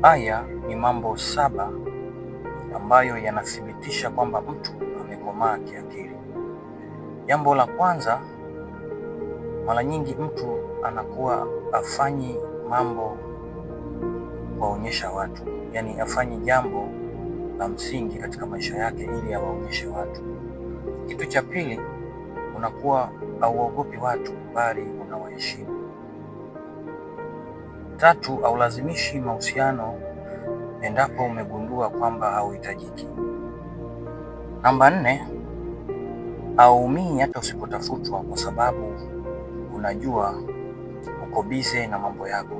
Haya ni mambo 7 ambayo yanathibitisha kwamba mtu amekomaa kiakili. Jambo la kwanza, mara nyingi mtu anakuwa afanyi mambo kuwaonyesha watu, yaani afanyi jambo la msingi katika maisha yake ili awaonyeshe watu. Kitu cha pili, unakuwa hauogopi watu bali unawaheshimu. 3, haulazimishi mahusiano endapo umegundua kwamba hauhitajiki. Namba 4, hauumii hata usipotafutwa kwa sababu unajua uko busy na mambo yako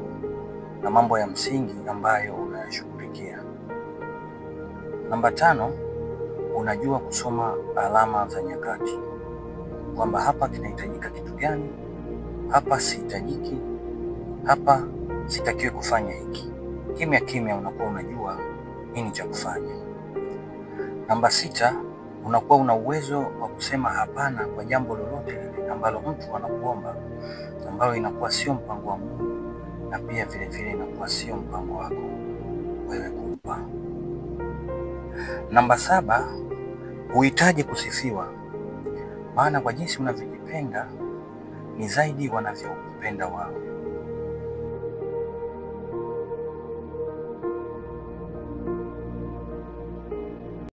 na mambo ya msingi ambayo unayashughulikia. Namba 5, unajua kusoma alama za nyakati, kwamba hapa kinahitajika kitu gani, hapa sihitajiki, hapa sitakiwi kufanya hiki. Kimya kimya unakuwa unajua nini cha kufanya. Namba 6, unakuwa una uwezo wa kusema hapana kwa jambo lolote lile ambalo mtu anakuomba, ambayo inakuwa sio mpango wa Mungu na pia vile vile inakuwa sio mpango wako wewe kumpa. Namba 7, huhitaji kusifiwa, maana kwa jinsi unavyojipenda ni zaidi wanavyokupenda wao.